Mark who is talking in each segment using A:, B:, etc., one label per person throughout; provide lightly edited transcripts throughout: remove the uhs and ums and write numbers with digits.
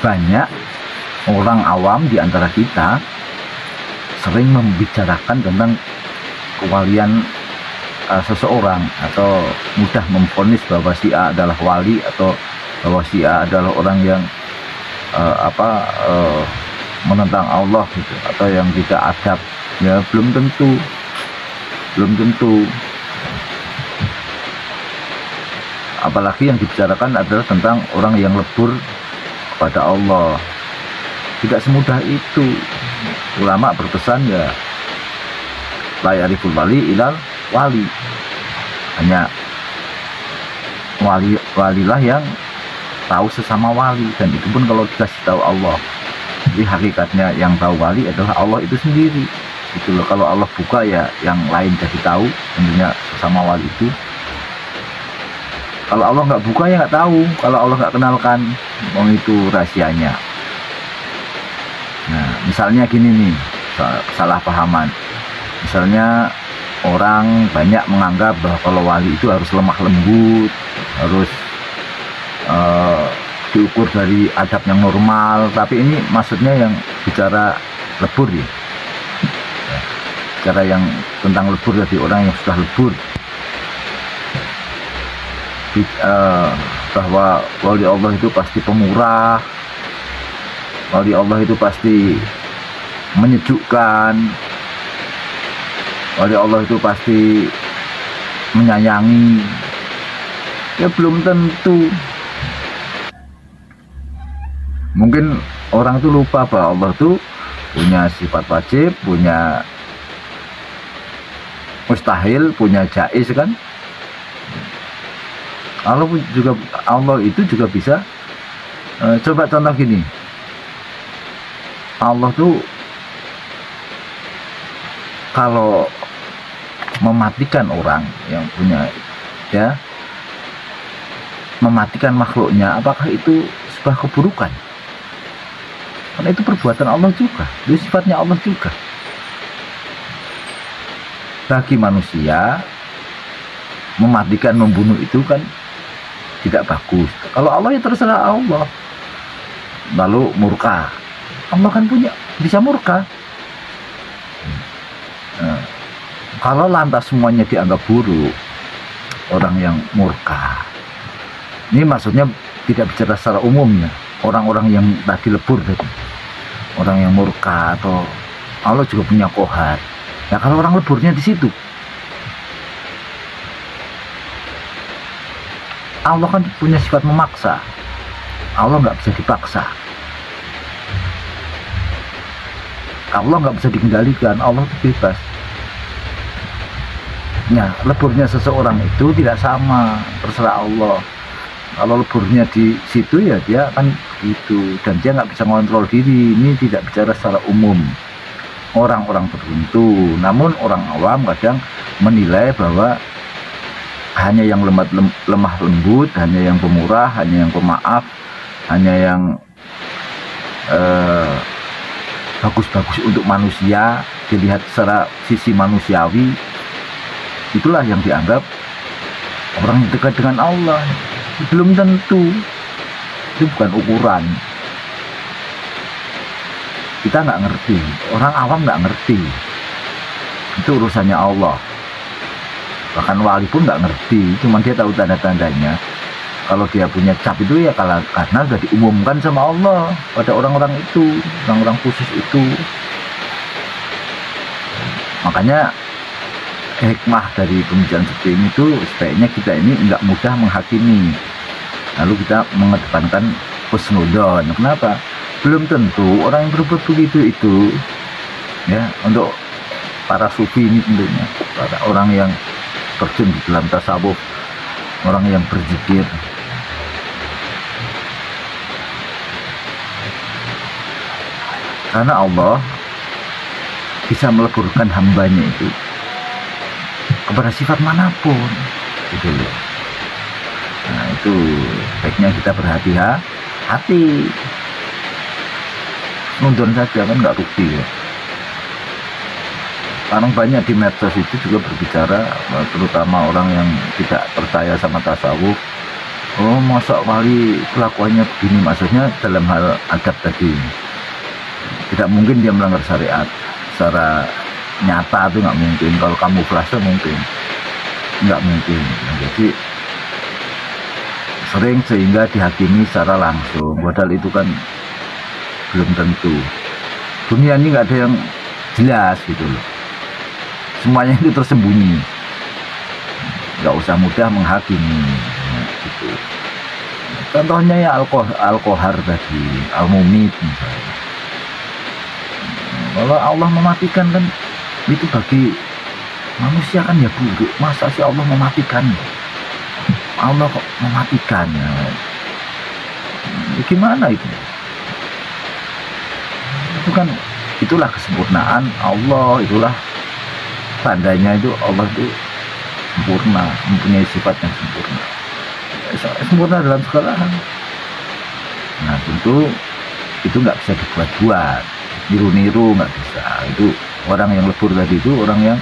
A: banyak orang awam di antara kita sering membicarakan tentang kewalian seseorang, atau mudah memvonis bahwa si A adalah wali, atau bahwa si A adalah orang yang menentang Allah gitu, atau yang tidak adab. Ya belum tentu. Apalagi yang dibicarakan adalah tentang orang yang lebur kepada Allah. Tidak semudah itu. Ulama berpesan ya, la yariful wali ilal wali. Hanya walilah yang tahu sesama wali, dan itu pun kalau dikasih tahu Allah. Jadi hakikatnya yang tahu wali adalah Allah itu sendiri. Gitu loh. Kalau Allah buka ya yang lain jadi tahu, tentunya sesama wali itu. Kalau Allah nggak buka ya nggak tahu. Kalau Allah nggak kenalkan, itu rahasianya. Nah, misalnya gini nih, salah pahaman. Misalnya orang banyak menganggap bahwa kalau wali itu harus lemah lembut, harus diukur dari adab yang normal. Tapi ini maksudnya yang bicara lebur ya. Bicara yang tentang lebur, dari orang yang sudah lebur. Bahwa wali Allah itu pasti pemurah, wali Allah itu pasti menyejukkan, wali Allah itu pasti menyayangi. Ya belum tentu. Mungkin orang itu lupa bahwa Allah itu punya sifat wajib, punya mustahil, punya jaiz kan. Allah itu juga bisa. Coba contoh gini, Allah tuh kalau mematikan orang yang punya, ya, mematikan makhluknya, apakah itu sebuah keburukan? Karena itu perbuatan Allah juga, itu sifatnya Allah juga. Bagi manusia, mematikan, membunuh itu kan tidak bagus. Kalau Allah ya terserah Allah. Lalu murka, Allah kan bisa murka. Nah, kalau lantas semuanya dianggap buruk, orang yang murka, ini maksudnya tidak bicara secara umumnya, orang-orang yang tadi lebur tadi, orang yang murka, atau Allah juga punya kohar. Nah kalau orang leburnya di situ, Allah kan punya sifat memaksa. Allah nggak bisa dipaksa. Allah nggak bisa dikendalikan. Allah itu bebas. Nah, leburnya seseorang itu tidak sama, terserah Allah. Kalau leburnya di situ ya dia akan itu, dan dia nggak bisa ngontrol diri. Ini tidak bicara secara umum. Orang-orang tertentu, namun orang awam kadang menilai bahwa hanya yang lemah lembut, hanya yang pemurah, hanya yang pemaaf, hanya yang bagus-bagus untuk manusia, dilihat secara sisi manusiawi, itulah yang dianggap orang dekat dengan Allah. Belum tentu. Itu bukan ukuran. Kita nggak ngerti, orang awam nggak ngerti. Itu urusannya Allah. Bahkan wali pun nggak ngerti, cuman dia tahu tanda-tandanya. Kalau dia punya cap itu ya karena sudah diumumkan sama Allah pada orang-orang itu, orang-orang khusus itu. Makanya hikmah dari pembicaraan seperti ini tuh sebaiknya kita ini nggak mudah menghakimi, lalu kita mengedepankan husnudon. Kenapa? Belum tentu orang yang berbuat begitu itu, ya, untuk para sufi ini tentunya, para orang yang terjun di dalam tasawuf, orang yang berzikir. Karena Allah bisa meleburkan hambanya itu kepada sifat manapun, gitu loh. Nah itu baiknya kita berhati-hati, nundun saja kan nggak rugi ya. Sekarang banyak di medsos itu juga berbicara, terutama orang yang tidak percaya sama tasawuf, oh masa kali kelakuannya begini, maksudnya dalam hal adab tadi tidak mungkin dia melanggar syariat secara nyata, itu nggak mungkin. Kalau kamuflase mungkin, nggak mungkin. Nah, jadi sering sehingga dihakimi secara langsung, padahal itu kan belum tentu. Dunia ini nggak ada yang jelas gitu loh, semuanya itu tersembunyi, nggak usah mudah menghakimi. Nah, gitu. Contohnya ya Al-Qahar tadi, Al-Mumit misalnya. Kalau Allah mematikan kan itu bagi manusia kan ya buruk. Masa sih Allah mematikan? Allah kok mematikan? Gimana itu? Itu kan itulah kesempurnaan Allah, itulah tandanya itu Allah itu sempurna, mempunyai sifat yang sempurna. Sempurna dalam segala hal. Nah tentu itu nggak bisa dibuat-buat, niru-niru nggak bisa. Itu orang yang lebur tadi itu orang yang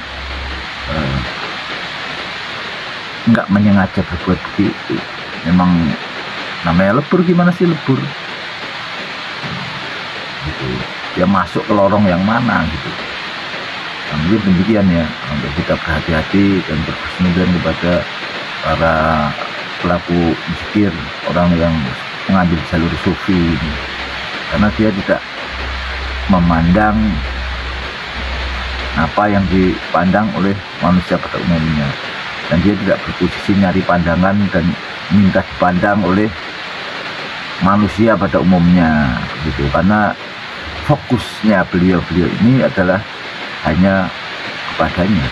A: nggak menyengaja berbuat begitu. Memang namanya lebur, gimana sih lebur? Gitu. Dia masuk ke lorong yang mana gitu. Nah, mungkin demikian ya, untuk kita berhati-hati dan berhusnudzon kepada para pelaku zikir, orang yang mengambil jalur sufi, karena dia tidak memandang apa yang dipandang oleh manusia pada umumnya, dan dia tidak berposisi nyari pandangan dan minta dipandang oleh manusia pada umumnya gitu. Karena fokusnya beliau ini adalah hanya kepadanya.